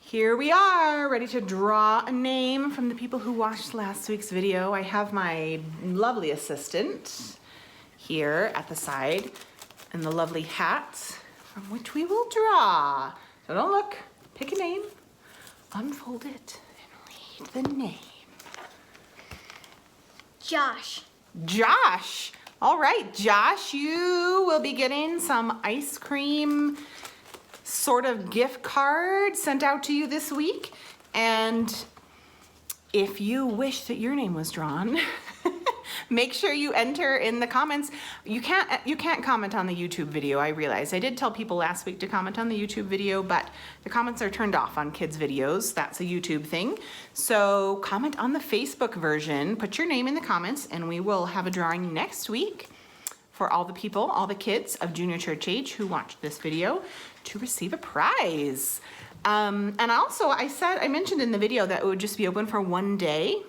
Here we are, ready to draw a name from the people who watched last week's video. I have my lovely assistant here at the side and the lovely hat from which we will draw. So don't look, pick a name, unfold it, and read the name. Josh. Josh. All right, Josh, you will be getting some ice cream sort of gift card sent out to you this week. And if you wish that your name was drawn, make sure you enter in the comments. You can't comment on the YouTube video, I realize. I did tell people last week to comment on the YouTube video, but the comments are turned off on kids' videos. That's a YouTube thing. So comment on the Facebook version, put your name in the comments, and we will have a drawing next week for all the people, all the kids of junior church age who watched this video to receive a prize. And also I mentioned in the video that it would just be open for one day,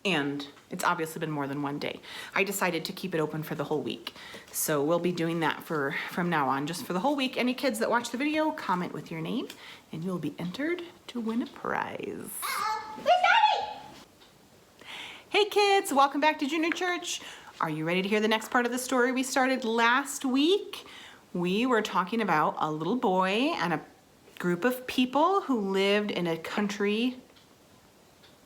and it's obviously been more than one day. I decided to keep it open for the whole week. So we'll be doing that from now on, just for the whole week. Any kids that watch the video, comment with your name and you'll be entered to win a prize. Where's Daddy? Hey kids, welcome back to junior church. Are you ready to hear the next part of the story we started last week? We were talking about a little boy and a group of people who lived in a country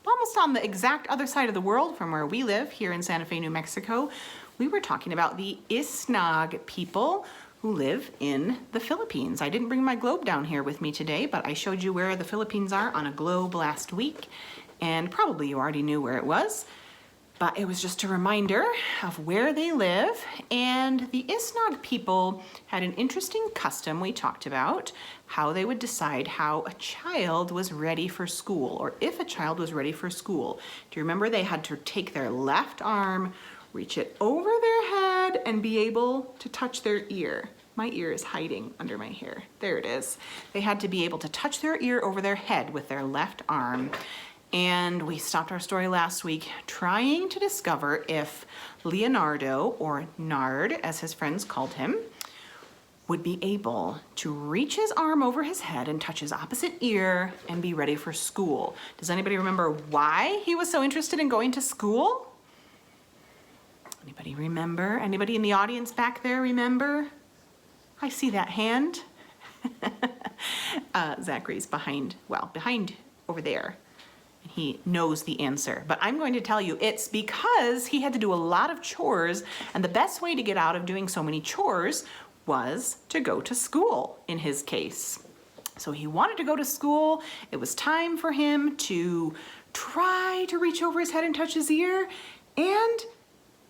almost on the exact other side of the world from where we live here in Santa Fe, New Mexico. We were talking about the Isnog people who live in the Philippines. I didn't bring my globe down here with me today, but I showed you where the Philippines are on a globe last week, and probably you already knew where it was. But it was just a reminder of where they live. And the Isnog people had an interesting custom we talked about, how they would decide how a child was ready for school, or if a child was ready for school. Do you remember they had to take their left arm, reach it over their head, and be able to touch their ear? My ear is hiding under my hair. There it is. They had to be able to touch their ear over their head with their left arm. And we stopped our story last week trying to discover if Leonardo, or Nard as his friends called him, would be able to reach his arm over his head and touch his opposite ear and be ready for school. Does anybody remember why he was so interested in going to school? Anybody remember? Anybody in the audience back there remember? I see that hand. Zachary's behind over there. He knows the answer, but I'm going to tell you it's because he had to do a lot of chores, and the best way to get out of doing so many chores was to go to school in his case. So he wanted to go to school. It was time for him to try to reach over his head and touch his ear, and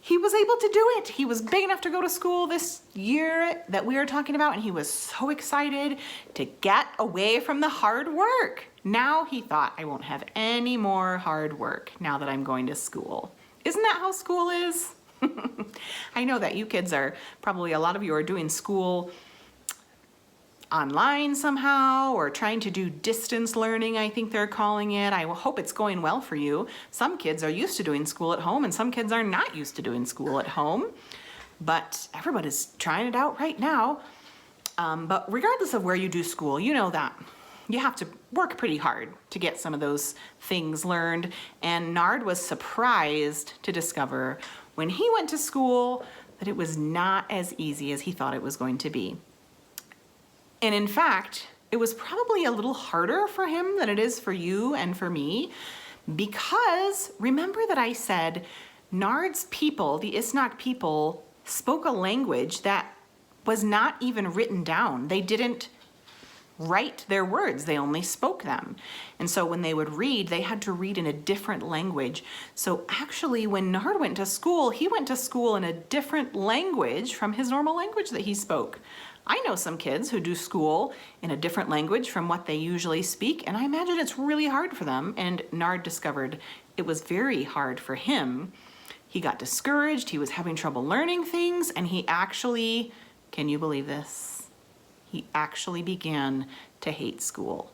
he was able to do it. He was big enough to go to school this year that we are talking about, and he was so excited to get away from the hard work. Now he thought, I won't have any more hard work now that I'm going to school. Isn't that how school is? I know that you kids are, probably a lot of you are doing school online somehow, or trying to do distance learning, I think they're calling it. I hope it's going well for you. Some kids are used to doing school at home, and some kids are not used to doing school at home. But everybody's trying it out right now. But regardless of where you do school, you know that you have to work pretty hard to get some of those things learned. And Nard was surprised to discover when he went to school that it was not as easy as he thought it was going to be. And in fact, it was probably a little harder for him than it is for you and for me, because remember that I said Nard's people, the Isnog people, spoke a language that was not even written down. They didn't write their words, they only spoke them. And so when they would read, they had to read in a different language. So actually when Nard went to school, he went to school in a different language from his normal language that he spoke. I know some kids who do school in a different language from what they usually speak, and I imagine it's really hard for them. And Nard discovered it was very hard for him. He got discouraged, he was having trouble learning things, and he actually, can you believe this? He actually began to hate school.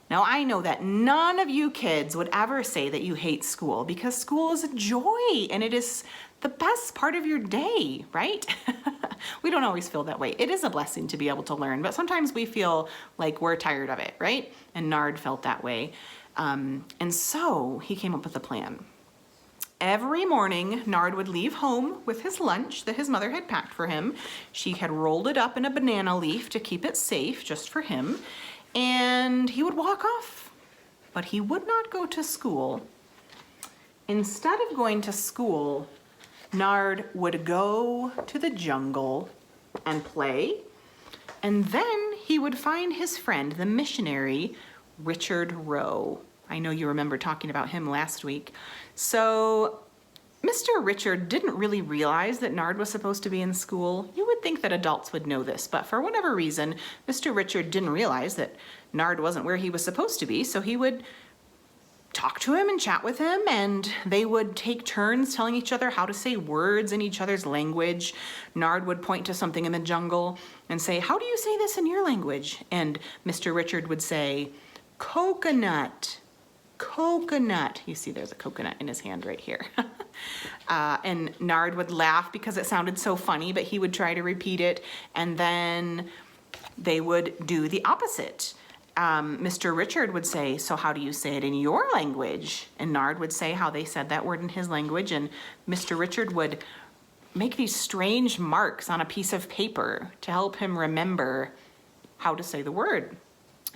Now I know that none of you kids would ever say that you hate school, because school is a joy and it is the best part of your day, right? We don't always feel that way. It is a blessing to be able to learn, but sometimes we feel like we're tired of it, right? And Nard felt that way. And so he came up with a plan. Every morning, Nard would leave home with his lunch that his mother had packed for him. She had rolled it up in a banana leaf to keep it safe just for him. And he would walk off, but he would not go to school. Instead of going to school, Nard would go to the jungle and play. And then he would find his friend, the missionary, Richard Rowe. I know you remember talking about him last week. So Mr. Richard didn't really realize that Nard was supposed to be in school. You would think that adults would know this, but for whatever reason, Mr. Richard didn't realize that Nard wasn't where he was supposed to be, so he would talk to him and chat with him, and they would take turns telling each other how to say words in each other's language. Nard would point to something in the jungle and say, "How do you say this in your language?" And Mr. Richard would say, "Coconut. Coconut." You see there's a coconut in his hand right here. And Nard would laugh because it sounded so funny, but he would try to repeat it, and then they would do the opposite. Mr. Richard would say, "So how do you say it in your language?" And Nard would say how they said that word in his language, and Mr. Richard would make these strange marks on a piece of paper to help him remember how to say the word.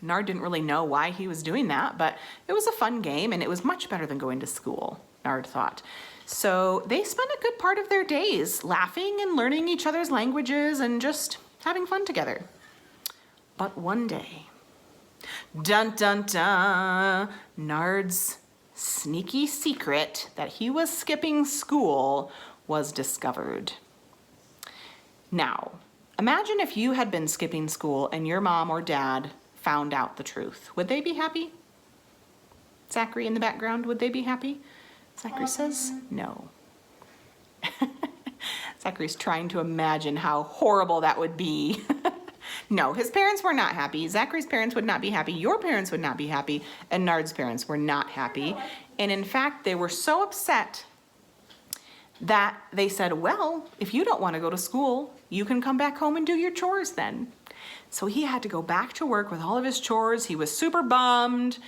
Nard didn't really know why he was doing that, but it was a fun game, and it was much better than going to school, Nard thought. So they spent a good part of their days laughing and learning each other's languages and just having fun together. But one day, dun dun dun, Nard's sneaky secret that he was skipping school was discovered. Now, imagine if you had been skipping school and your mom or dad found out the truth. Would they be happy? Zachary in the background, would they be happy? Zachary says no. Zachary's trying to imagine how horrible that would be. No, his parents were not happy. Zachary's parents would not be happy. Your parents would not be happy. And Nard's parents were not happy. And in fact, they were so upset that they said, "Well, if you don't want to go to school, you can come back home and do your chores then." So he had to go back to work with all of his chores. He was super bummed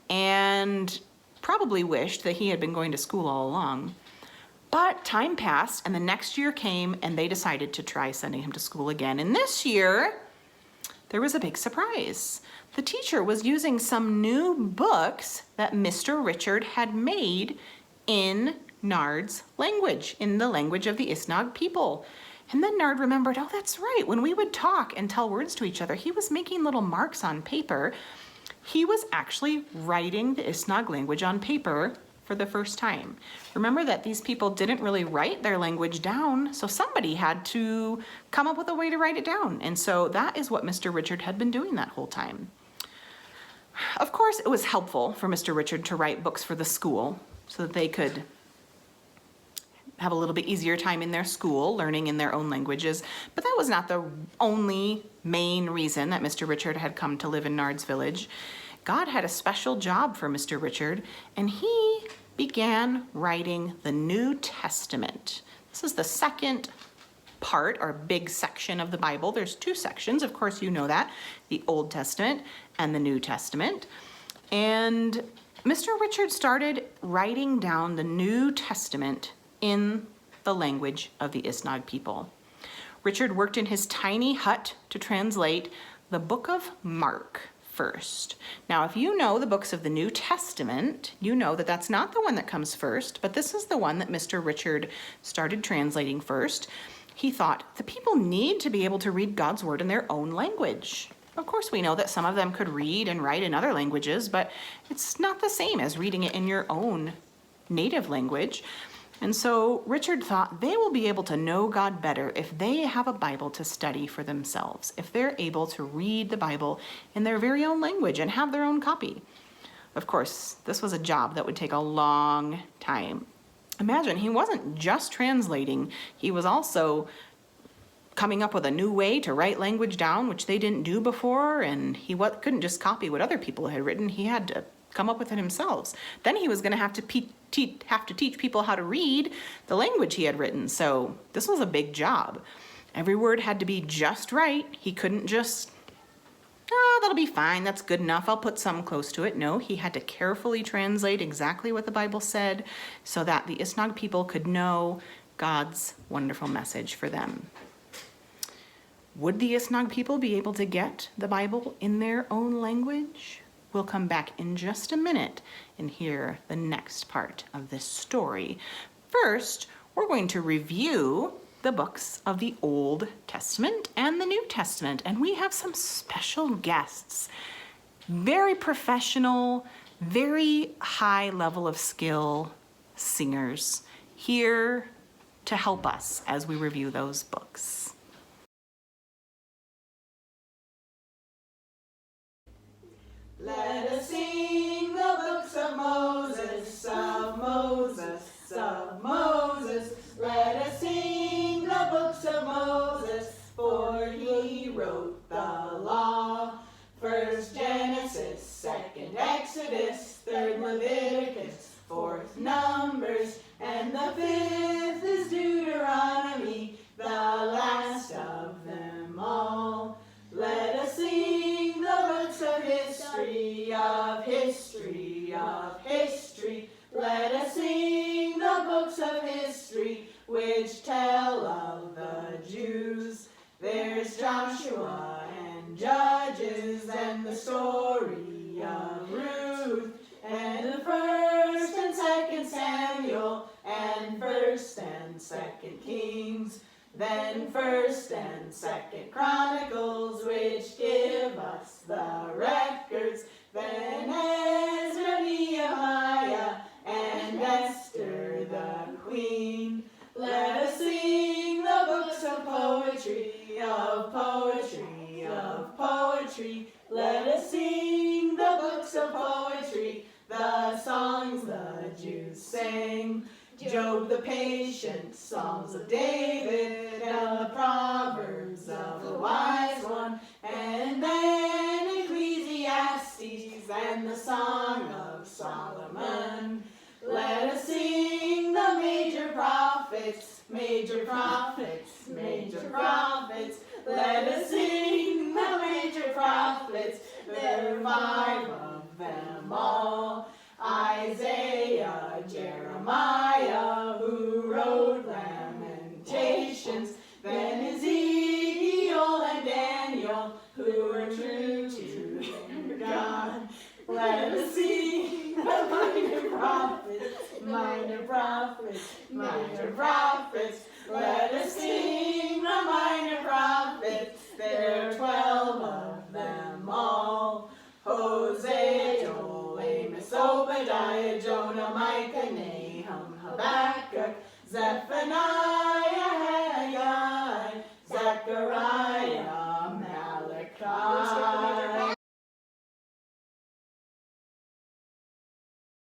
and probably wished that he had been going to school all along. But time passed, and the next year came, and they decided to try sending him to school again. And this year, there was a big surprise. The teacher was using some new books that Mr. Richard had made in Nard's language, in the language of the Isnog people. And then Nard remembered, oh, that's right. When we would talk and tell words to each other, he was making little marks on paper. He was actually writing the Isnog language on paper for the first time. Remember that these people didn't really write their language down, so somebody had to come up with a way to write it down. And so that is what Mr. Richard had been doing that whole time. Of course, it was helpful for Mr. Richard to write books for the school so that they could have a little bit easier time in their school, learning in their own languages. But that was not the only main reason that Mr. Richard had come to live in Nard's village. God had a special job for Mr. Richard, and he began writing the New Testament. This is the second part or big section of the Bible. There's two sections, of course you know that, the Old Testament and the New Testament. And Mr. Richard started writing down the New Testament in the language of the Isnog people. Richard worked in his tiny hut to translate the book of Mark first. Now, if you know the books of the New Testament, you know that that's not the one that comes first, but this is the one that Mr. Richard started translating first. He thought, the people need to be able to read God's word in their own language. Of course, we know that some of them could read and write in other languages, but it's not the same as reading it in your own native language. And so Richard thought they will be able to know God better if they have a Bible to study for themselves, if they're able to read the Bible in their very own language and have their own copy. Of course, this was a job that would take a long time. Imagine, he wasn't just translating, he was also coming up with a new way to write language down, which they didn't do before, and he couldn't just copy what other people had written, he had to come up with it himself. Then he was going to have to teach people how to read the language he had written. So this was a big job. Every word had to be just right. He couldn't just, oh, that'll be fine, that's good enough, I'll put some close to it. No, he had to carefully translate exactly what the Bible said so that the Isnog people could know God's wonderful message for them. Would the Isnog people be able to get the Bible in their own language? We'll come back in just a minute and hear the next part of this story. First, we're going to review the books of the Old Testament and the New Testament, and we have some special guests, very professional, very high level of skill singers here to help us as we review those books. Let us sing the books of Moses, of Moses, of Moses. Let us sing the books of Moses, for he wrote the law. First Genesis, second Exodus, third Leviticus, fourth Numbers, and the fifth is Deuteronomy, the last of them all. Let us sing the books of history, of history, of history. Let us sing the books of history which tell of the Jews. There's Joshua and Judges and the story of Ruth and the first and second Samuel and first and second Kings. Then first and second Chronicles, which give us the records. Then Ezra, Nehemiah, and Esther the queen. Let us sing the books of poetry, of poetry, of poetry. Let us sing the books of poetry, the songs the Jews sang. Job the patient, Psalms of David, and the Proverbs of the wise one, and then Ecclesiastes and the Song of Solomon. Let us sing the major prophets, major prophets, major prophets. Let us sing the major prophets, there are 5 of them all. Isaiah, Jeremiah, who wrote Lamentations, then Ezekiel and Daniel, who were true to God. Let us sing the minor prophets, minor prophets, minor prophets. Let us sing the minor prophets, there are 12 of them all. Hosea, Joel, Amos, Obadiah, Jonah, Micah, Nahum, Habakkuk, Zephaniah, Haggai, Zechariah, Malachi.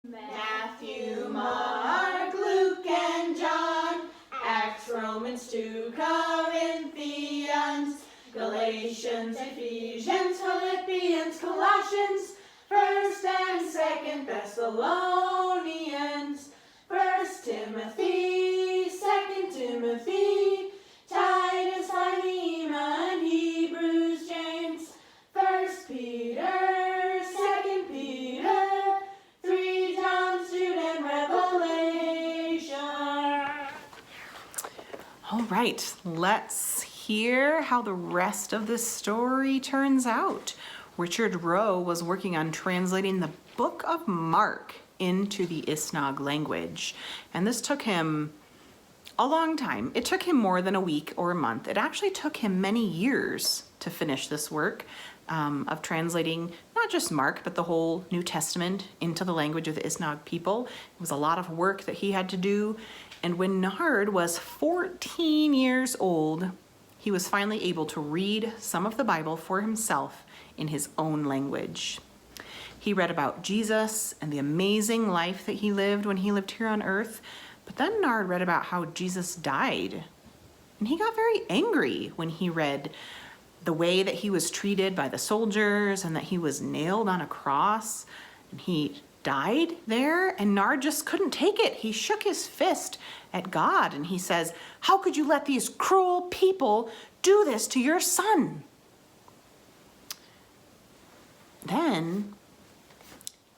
Matthew, Mark, Luke, and John, Acts, Romans, 2 Corinthians, Galatians, Ephesians, Philippians, Colossians, 1st and 2nd Thessalonians, 1 Timothy, 2 Timothy, Titus, Philemon, Hebrews, James, 1 Peter, 2 Peter, 3 John, Jude, and Revelation. All right, let's hear how the rest of this story turns out. Richard Rowe was working on translating the Book of Mark into the Isnog language, and this took him a long time. It took him more than a week or a month. It actually took him many years to finish this work of translating not just Mark, but the whole New Testament into the language of the Isnog people. It was a lot of work that he had to do, and when Nard was 14 years old, he was finally able to read some of the Bible for himself in his own language. He read about Jesus and the amazing life that he lived when he lived here on earth, but then Nard read about how Jesus died. And he got very angry when he read the way that he was treated by the soldiers and that he was nailed on a cross. And he died there, and Nard just couldn't take it. He shook his fist at God and he says, "How could you let these cruel people do this to your son?" Then,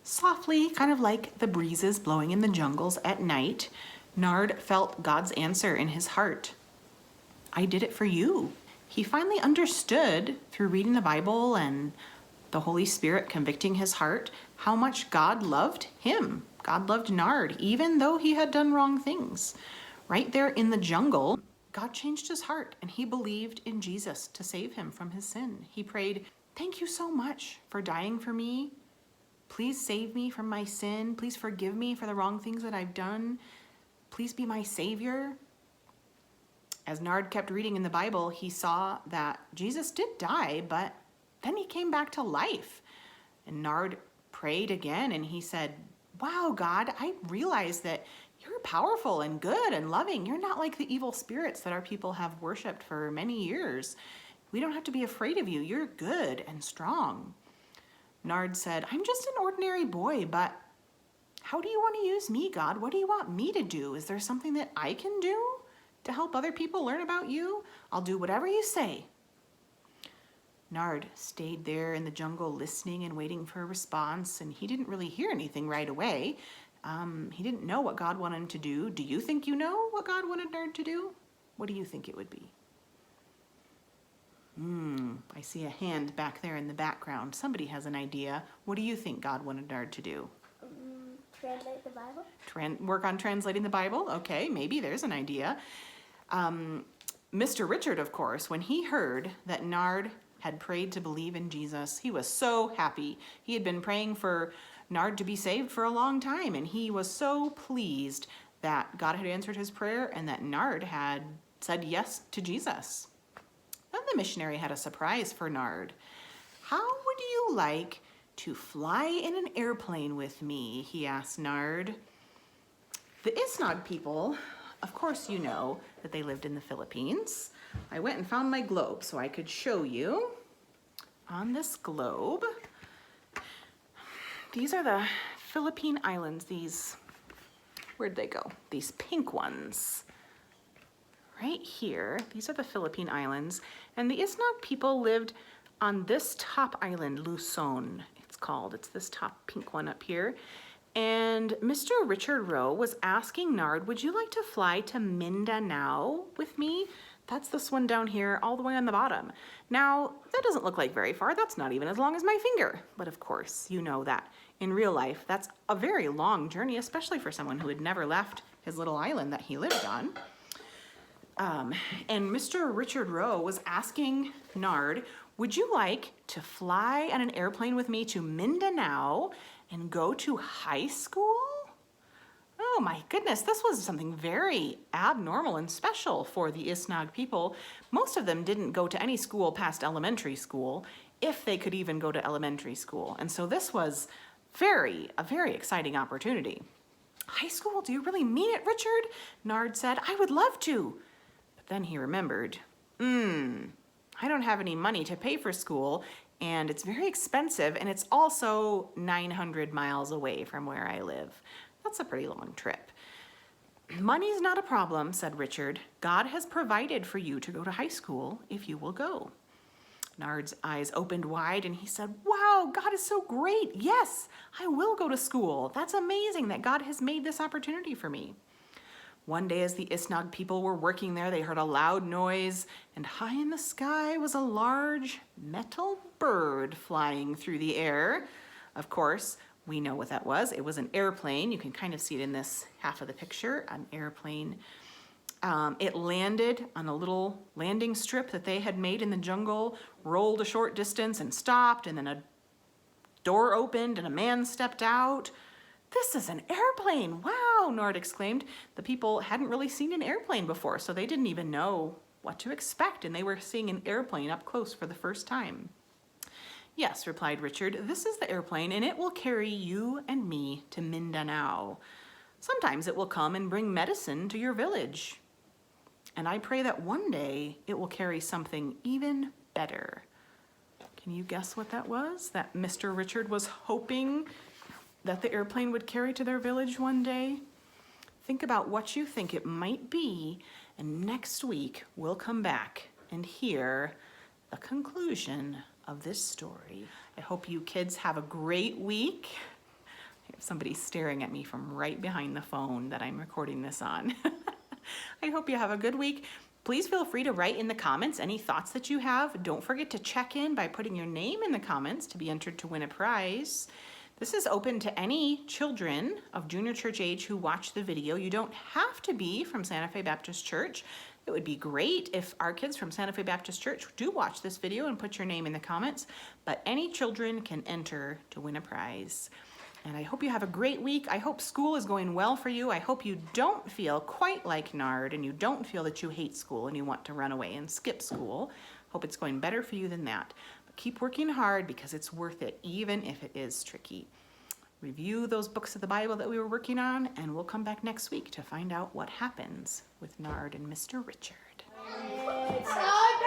softly, kind of like the breezes blowing in the jungles at night, Nard felt God's answer in his heart. "I did it for you." He finally understood through reading the Bible and the Holy Spirit convicting his heart how much God loved him. God loved Nard, even though he had done wrong things. Right there in the jungle, God changed his heart and he believed in Jesus to save him from his sin. He prayed, "Thank you so much for dying for me. Please save me from my sin. Please forgive me for the wrong things that I've done. Please be my Savior." As Nard kept reading in the Bible, he saw that Jesus did die, but then he came back to life. And Nard prayed again and he said, "Wow, God, I realize that you're powerful and good and loving. You're not like the evil spirits that our people have worshiped for many years. We don't have to be afraid of you. You're good and strong." Nard said, "I'm just an ordinary boy, but how do you want to use me, God? What do you want me to do? Is there something that I can do to help other people learn about you? I'll do whatever you say." Nard stayed there in the jungle listening and waiting for a response, and he didn't really hear anything right away. He didn't know what God wanted him to do. Do you think you know what God wanted Nard to do? What do you think it would be? I see a hand back there in the background. Somebody has an idea. What do you think God wanted Nard to do? Translate the Bible. Work on translating the Bible? Okay, maybe there's an idea. Mr. Richard, of course, when he heard that Nard had prayed to believe in Jesus, he was so happy. He had been praying for Nard to be saved for a long time, and he was so pleased that God had answered his prayer and that Nard had said yes to Jesus. Then the missionary had a surprise for Nard. "How would you like to fly in an airplane with me?" he asked Nard. The Isnog people, of course you know that they lived in the Philippines. I went and found my globe so I could show you. On this globe, these are the Philippine Islands. Where'd they go? These pink ones. Right here, these are the Philippine Islands. And the Isnog people lived on this top island, Luzon, it's called. It's this top pink one up here. And Mr. Richard Rowe was asking Nard, "Would you like to fly to Mindanao with me?" That's this one down here, all the way on the bottom. Now, that doesn't look like very far. That's not even as long as my finger. But of course, you know that in real life, that's a very long journey, especially for someone who had never left his little island that he lived on. And Mr. Richard Rowe was asking Nard, "Would you like to fly on an airplane with me to Mindanao and go to high school?" Oh my goodness, this was something very abnormal and special for the Isnog people. Most of them didn't go to any school past elementary school, if they could even go to elementary school. And so this was a very exciting opportunity. "High school? Do you really mean it, Richard?" Nard said. "I would love to." But then he remembered, I don't have any money to pay for school, and it's very expensive, and it's also 900 miles away from where I live. That's a pretty long trip. "Money's not a problem," said Richard. "God has provided for you to go to high school if you will go." Nard's eyes opened wide and he said, "Wow, God is so great. Yes, I will go to school. That's amazing that God has made this opportunity for me." One day as the Isnog people were working there, they heard a loud noise, and high in the sky was a large metal bird flying through the air. Of course, we know what that was. It was an airplane. You can kind of see it in this half of the picture, an airplane. It landed on a little landing strip that they had made in the jungle, rolled a short distance and stopped, and then a door opened and a man stepped out. "This is an airplane! Wow!" Nard exclaimed. The people hadn't really seen an airplane before, so they didn't even know what to expect, and they were seeing an airplane up close for the first time. "Yes," replied Richard, "this is the airplane, and it will carry you and me to Mindanao. Sometimes it will come and bring medicine to your village. And I pray that one day it will carry something even better." Can you guess what that was that Mr. Richard was hoping that the airplane would carry to their village one day? Think about what you think it might be, and next week we'll come back and hear the conclusion of this story. I hope you kids have a great week. I have somebody staring at me from right behind the phone that I'm recording this on. I hope you have a good week. Please feel free to write in the comments any thoughts that you have. Don't forget to check in by putting your name in the comments to be entered to win a prize. This is open to any children of junior church age who watch the video. You don't have to be from Santa Fe Baptist Church. It would be great if our kids from Santa Fe Baptist Church do watch this video and put your name in the comments, but any children can enter to win a prize. And I hope you have a great week. I hope school is going well for you. I hope you don't feel quite like Nard and you don't feel that you hate school and you want to run away and skip school. Hope it's going better for you than that. But keep working hard because it's worth it, even if it is tricky. Review those books of the Bible that we were working on, and we'll come back next week to find out what happens with Nard and Mr. Richard. It's time